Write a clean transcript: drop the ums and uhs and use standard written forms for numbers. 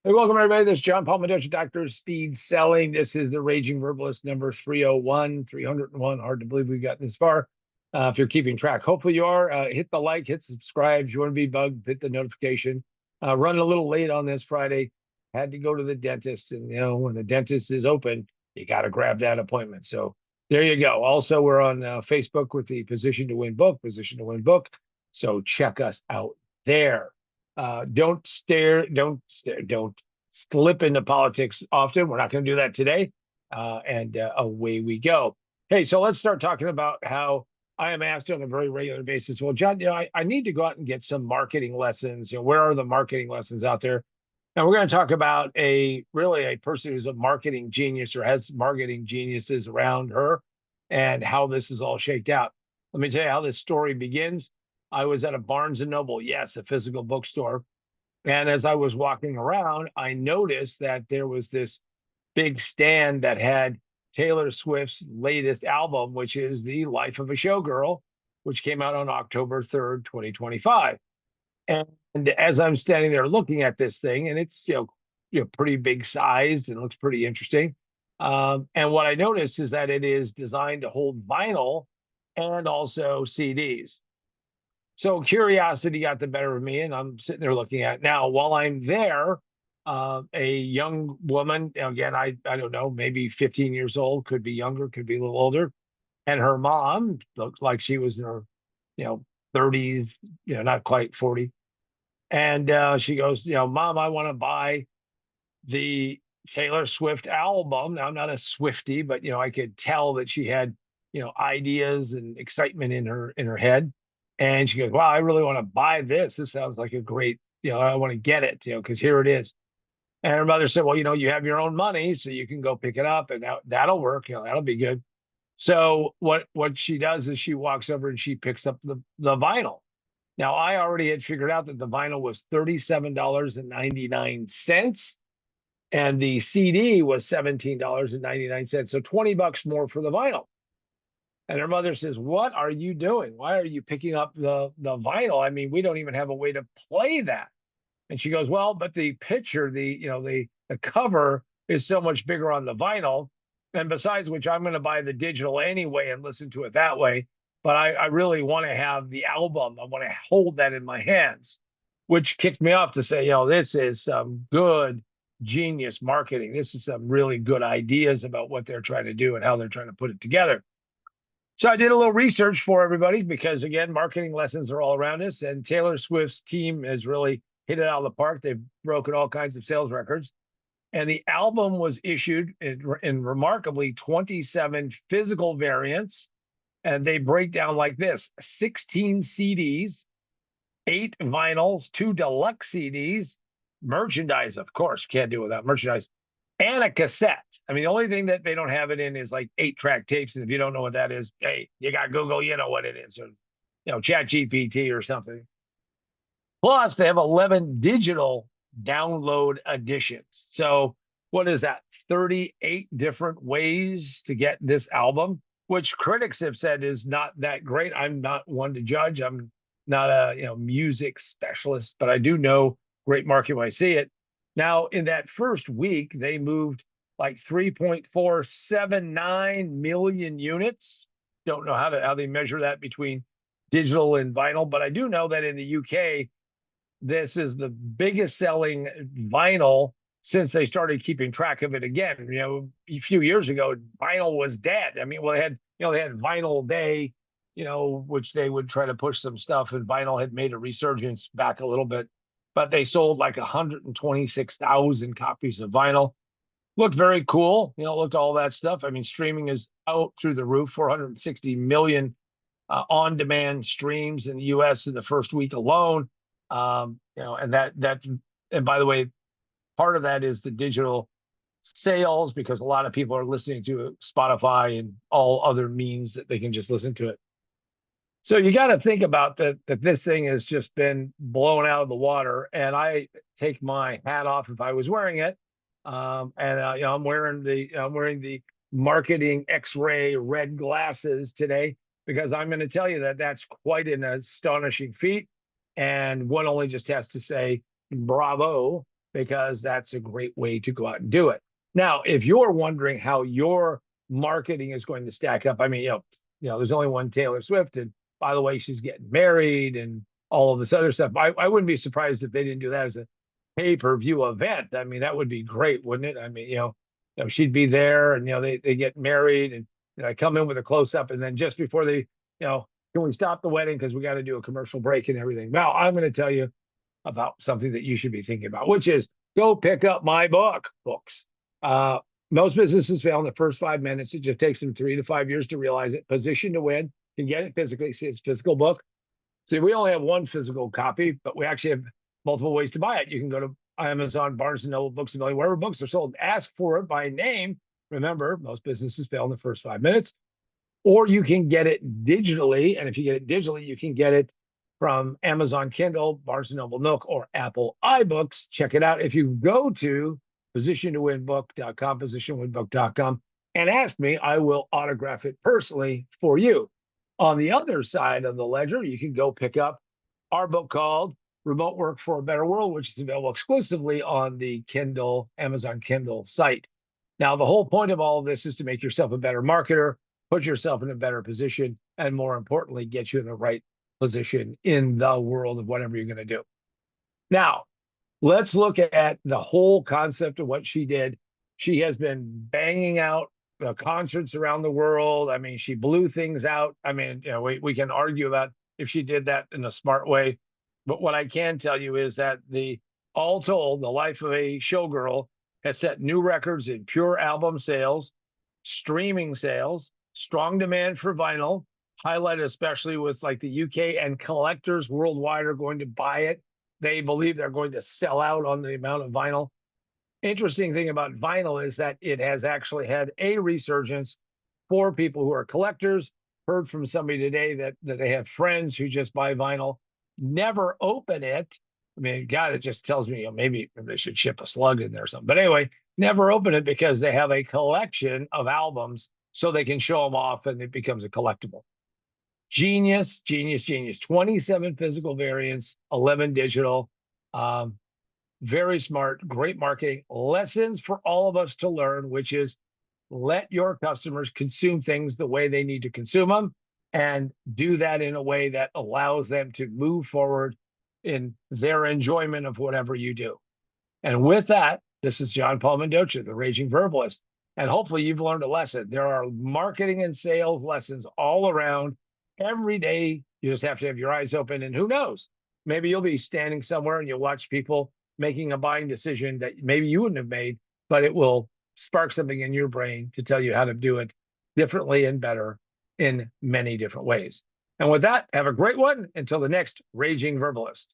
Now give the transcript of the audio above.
Hey, welcome everybody. This is John Paul Mendocha, Doctor of Speed Selling. This is the Raging Verbalist number 301, 301. Hard to believe we've gotten this far. If you're keeping track, hopefully you are. Hit the like, hit subscribe. If you want to be bugged, hit the notification. Running a little late on this Friday. Had to go to the dentist, and when the dentist is open, you got to grab that appointment. So there you go. Also, we're on Facebook with the Position to Win book, Position to Win book. So check us out there. Don't slip into politics often. We're not going to do that today. And away we go. Hey, so let's start talking about how I am asked on a very regular basis. Well, John, I need to go out and get some marketing lessons. Where are the marketing lessons out there? And we're going to talk about a person who's a marketing genius or has marketing geniuses around her and how this is all shaked out. Let me tell you how this story begins. I was at a Barnes and Noble, yes, a physical bookstore. And as I was walking around, I noticed that there was this big stand that had Taylor Swift's latest album, which is The Life of a Showgirl, which came out on October 3rd, 2025. And as I'm standing there looking at this thing, and it's pretty big sized and looks pretty interesting. And what I noticed is that it is designed to hold vinyl and also CDs. So curiosity got the better of me, and I'm sitting there looking at it. Now, while I'm there, a young woman, again, I don't know, maybe 15 years old, could be younger, could be a little older, and her mom looked like she was in her, 30s, not quite 40. And she goes, Mom, I want to buy the Taylor Swift album. Now, I'm not a Swiftie, but I could tell that she had, ideas and excitement in her head. And she goes, wow, I really want to buy this. This sounds like a great, I want to get it, because here it is. And her mother said, well, you have your own money, so you can go pick it up and that'll work. That'll be good. So what she does is she walks over and she picks up the vinyl. Now, I already had figured out that the vinyl was $37.99 and the CD was $17.99. So $20 more for the vinyl. And her mother says, what are you doing? Why are you picking up the vinyl? I mean, we don't even have a way to play that. And she goes, well, but the picture, the cover is so much bigger on the vinyl. And besides which, I'm going to buy the digital anyway and listen to it that way. But I really want to have the album. I want to hold that in my hands, which kicked me off to say, this is some good genius marketing. This is some really good ideas about what they're trying to do and how they're trying to put it together. So I did a little research for everybody because, again, marketing lessons are all around us. And Taylor Swift's team has really hit it out of the park. They've broken all kinds of sales records. And the album was issued in remarkably 27 physical variants. And they break down like this: 16 CDs, 8 vinyls, 2 deluxe CDs, merchandise, of course, can't do without merchandise, and a cassette. I mean, the only thing that they don't have it in is like 8-track tapes. And if you don't know what that is, hey, you got Google, you know what it is, or Chat GPT or something. Plus, they have 11 digital download editions. So what is that? 38 different ways to get this album, which critics have said is not that great. I'm not one to judge. I'm not a music specialist, but I do know great marketing when I see it. Now, in that first week, they moved like 3.479 million units. Don't know how they measure that between digital and vinyl, but I do know that in the UK, this is the biggest selling vinyl since they started keeping track of it again. A few years ago, vinyl was dead. I mean, well, they had Vinyl Day, which they would try to push some stuff, and vinyl had made a resurgence back a little bit, but they sold like 126,000 copies of vinyl. Looked very cool, looked all that stuff. I mean, streaming is out through the roof, 460 million on-demand streams in the US in the first week alone. And and by the way, part of that is the digital sales, because a lot of people are listening to Spotify and all other means that they can just listen to it. So you got to think about that this thing has just been blown out of the water, and I take my hat off if I was wearing it. I'm wearing the marketing X-ray red glasses today, because I'm going to tell you that that's quite an astonishing feat. And one only just has to say bravo because that's a great way to go out and do it. Now, if you're wondering how your marketing is going to stack up, I mean, there's only one Taylor Swift, and by the way, she's getting married and all of this other stuff. I wouldn't be surprised if they didn't do that as a pay-per-view event. I mean, that would be great, wouldn't it? I mean, she'd be there, and they get married, and I come in with a close-up, and then just before they, can we stop the wedding because we got to do a commercial break and everything. Now, I'm going to tell you about something that you should be thinking about, which is go pick up my books. Uh, Most businesses fail in the first 5 minutes. It just takes them 3 to 5 years to realize it. Position to Win. You can get it physically. See, it's a physical book. See, we only have one physical copy, but we actually have multiple ways to buy it. You can go to Amazon, Barnes and Noble, Books a Million, wherever books are sold. Ask for it by name. Remember, most businesses fail in the first 5 minutes. Or you can get it digitally. And if you get it digitally, you can get it from Amazon Kindle, Barnes & Noble Nook, or Apple iBooks. Check it out. If you go to positiontowinbook.com, positiontowinbook.com, and ask me, I will autograph it personally for you. On the other side of the ledger, you can go pick up our book called Remote Work for a Better World, which is available exclusively on the Kindle, Amazon Kindle site. Now, the whole point of all of this is to make yourself a better marketer, put yourself in a better position, and more importantly, get you in the right position in the world of whatever you're going to do. Now, let's look at the whole concept of what she did. She has been banging out concerts around the world. I mean, she blew things out. I mean, we can argue about if she did that in a smart way. But what I can tell you is that all told, the life of a showgirl has set new records in pure album sales, streaming sales, strong demand for vinyl, highlighted especially with like the UK, and collectors worldwide are going to buy it. They believe they're going to sell out on the amount of vinyl. Interesting thing about vinyl is that it has actually had a resurgence for people who are collectors. Heard from somebody today that they have friends who just buy vinyl, never open it. I mean, God, it just tells me maybe they should ship a slug in there or something. But anyway, never open it because they have a collection of albums so they can show them off and it becomes a collectible. Genius, genius, genius. 27 physical variants, 11 digital. Very smart, great marketing. Lessons for all of us to learn, which is let your customers consume things the way they need to consume them and do that in a way that allows them to move forward in their enjoyment of whatever you do. And with that, this is John Paul Mendocha, the Raging Verbalist. And hopefully you've learned a lesson. There are marketing and sales lessons all around every day. You just have to have your eyes open, and who knows, maybe you'll be standing somewhere and you'll watch people making a buying decision that maybe you wouldn't have made, but it will spark something in your brain to tell you how to do it differently and better in many different ways. And with that, have a great one until the next Raging Verbalist.